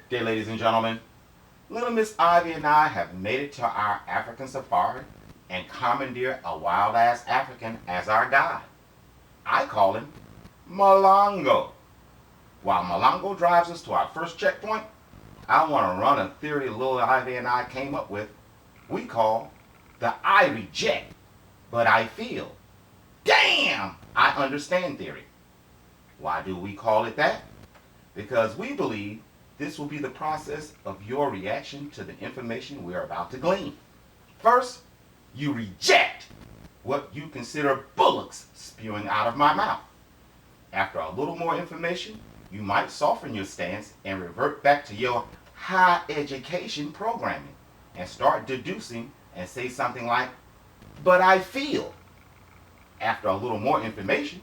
Dear ladies and gentlemen, little Miss Ivy and I have made it to our African safari and commandeered a wild-ass African as our guide. I call him Malongo. While Malongo drives us to our first checkpoint, I want to run a theory little Ivy and I came up with we call the Ivy Jet. But I feel, damn, I understand theory. Why do we call it that? Because we believe this will be the process of your reaction to the information we are about to glean. First, you reject what you consider bullocks spewing out of my mouth. After a little more information, you might soften your stance and revert back to your high education programming and start deducing and say something like, but I feel. After a little more information,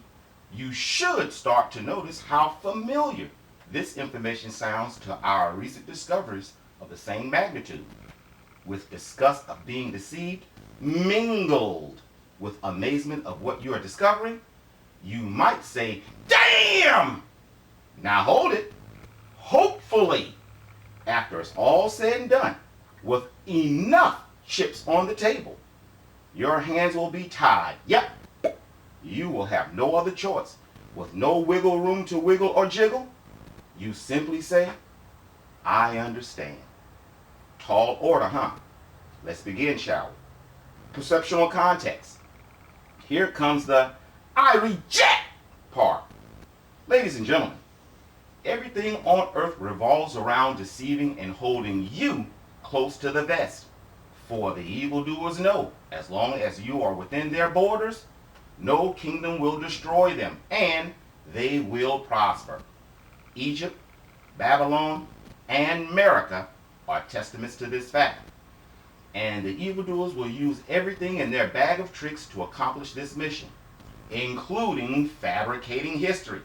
you should start to notice how familiar this information sounds to our recent discoveries of the same magnitude, with disgust of being deceived mingled with amazement of what you are discovering. You might say, damn! Now hold it. Hopefully, after it's all said and done, with enough chips on the table, your hands will be tied. Yep, you will have no other choice. With no wiggle room to wiggle or jiggle, you simply say, I understand. Tall order, huh? Let's begin, shall we? Perceptual context. Here comes the I reject part. Ladies and gentlemen, everything on earth revolves around deceiving and holding you close to the vest. For the evildoers know, as long as you are within their borders, no kingdom will destroy them, and they will prosper. Egypt, Babylon, and America are testaments to this fact. And the evildoers will use everything in their bag of tricks to accomplish this mission, including fabricating history.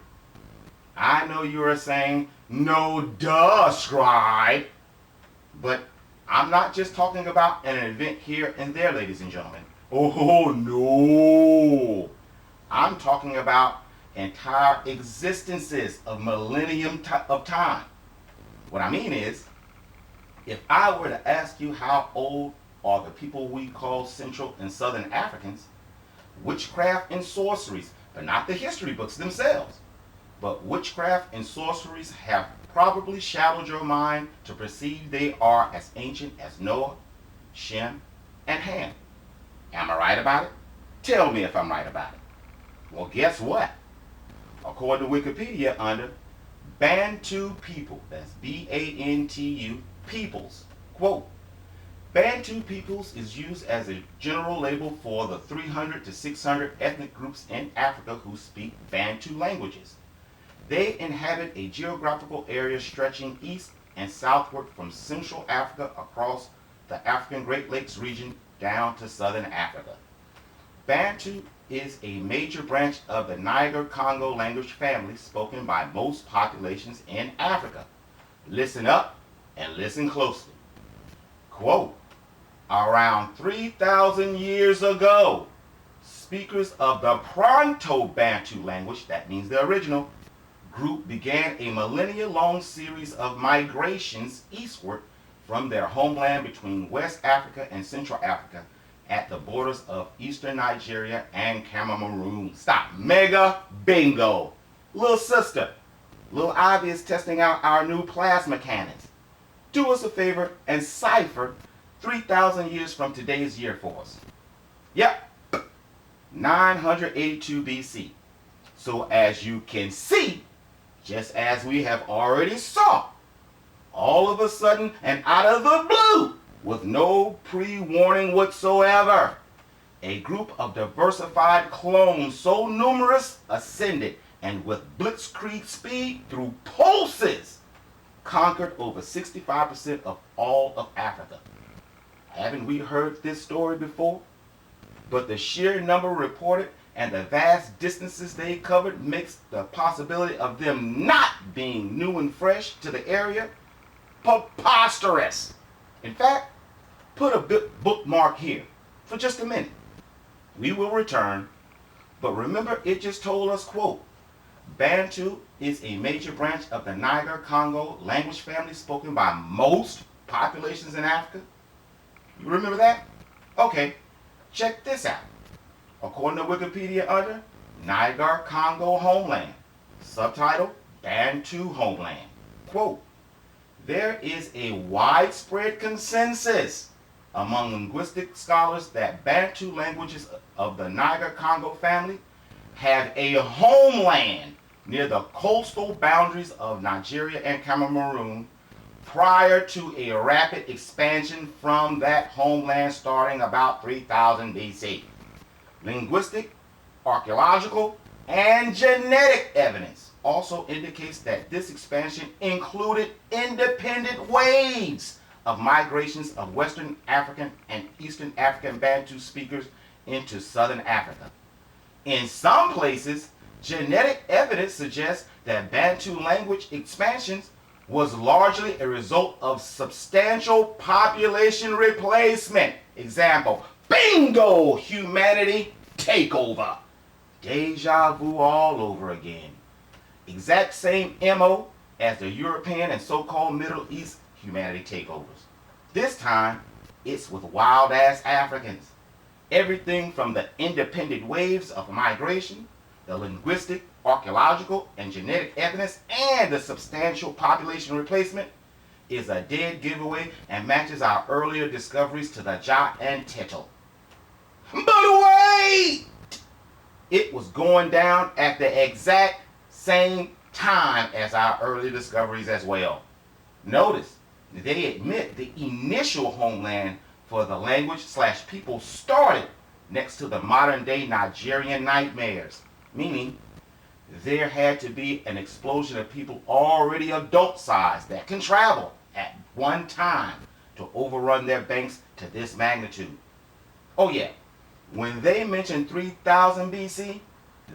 I know you are saying, no duh, scribe. But I'm not just talking about an event here and there, ladies and gentlemen. Oh, no. I'm talking about entire existences of millennium of time. What I mean is, if I were to ask you how old are the people we call Central and Southern Africans, witchcraft and sorceries, but not the history books themselves, but witchcraft and sorceries have probably shadowed your mind to perceive they are as ancient as Noah, Shem, and Ham. Am I right about it? Tell me if I'm right about it. Well, guess what? According to Wikipedia, under Bantu people, that's B-A-N-T-U, peoples, quote, Bantu peoples is used as a general label for the 300 to 600 ethnic groups in Africa who speak Bantu languages. They inhabit a geographical area stretching east and southward from Central Africa across the African Great Lakes region down to Southern Africa. Bantu is a major branch of the Niger-Congo language family spoken by most populations in Africa. Listen up and listen closely. Quote, around 3,000 years ago, speakers of the Proto-Bantu language, that means the original, group began a millennia-long series of migrations eastward from their homeland between West Africa and Central Africa at the borders of eastern Nigeria and Cameroon. Stop. Mega bingo. Little sister, Little Ivy is testing out our new plasma cannons. Do us a favor and cipher 3,000 years from today's year for us. Yep, 982 BC. So as you can see, just as we have already saw, all of a sudden and out of the blue, with no pre-warning whatsoever, a group of diversified clones so numerous ascended and with blitzkrieg speed through pulses conquered over 65% of all of Africa. Haven't we heard this story before? But the sheer number reported and the vast distances they covered makes the possibility of them not being new and fresh to the area preposterous. In fact, put a bookmark here for just a minute. We will return, but remember it just told us, quote, Bantu is a major branch of the Niger-Congo language family spoken by most populations in Africa. You remember that? Okay, check this out. According to Wikipedia under Niger-Congo homeland, subtitle Bantu homeland. Quote, there is a widespread consensus among linguistic scholars that Bantu languages of the Niger-Congo family have a homeland near the coastal boundaries of Nigeria and Cameroon prior to a rapid expansion from that homeland starting about 3000 BC. Linguistic, archaeological, and genetic evidence also indicates that this expansion included independent waves of migrations of Western African and Eastern African Bantu speakers into Southern Africa. In some places, genetic evidence suggests that Bantu language expansions was largely a result of substantial population replacement. Example, bingo, humanity takeover. Deja vu all over again. Exact same MO as the European and so-called Middle East humanity takeovers. This time, it's with wild-ass Africans. Everything from the independent waves of migration, the linguistic, archaeological, and genetic evidence, and the substantial population replacement is a dead giveaway and matches our earlier discoveries to the jot and tittle. But wait! It was going down at the exact same time as our earlier discoveries as well. Notice, they admit the initial homeland for the language/people started next to the modern-day Nigerian nightmares, meaning there had to be an explosion of people already adult-sized that can travel at one time to overrun their banks to this magnitude. Oh yeah, when they mention 3000 BC,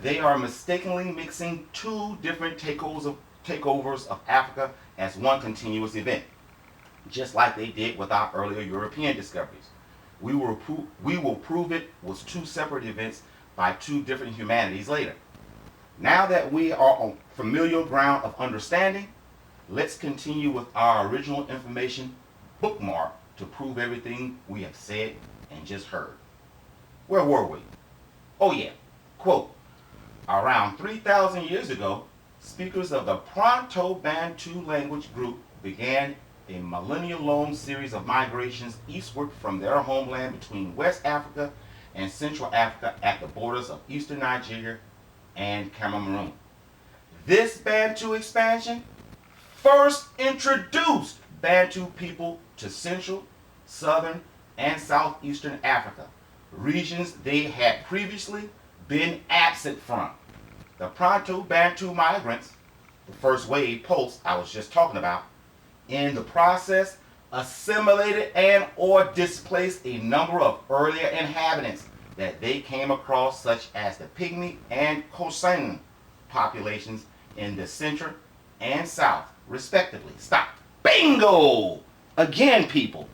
they are mistakenly mixing two different takeovers of Africa as one continuous event, just like they did with our earlier European discoveries. We will prove it was two separate events by two different humanities later. Now that we are on familiar ground of understanding, let's continue with our original information bookmark to prove everything we have said and just heard. Where were we? Oh yeah, quote, around 3,000 years ago, speakers of the Proto-Bantu language group began a millennial-long series of migrations eastward from their homeland between West Africa and Central Africa at the borders of eastern Nigeria and Cameroon. This Bantu expansion first introduced Bantu people to Central, Southern, and Southeastern Africa, regions they had previously been absent from. The Proto-Bantu migrants, the first wave post I was just talking about, in the process assimilated and or displaced a number of earlier inhabitants that they came across, such as the Pygmy and Khoisan populations in the center and south, respectively. Stop. Bingo! Again, people,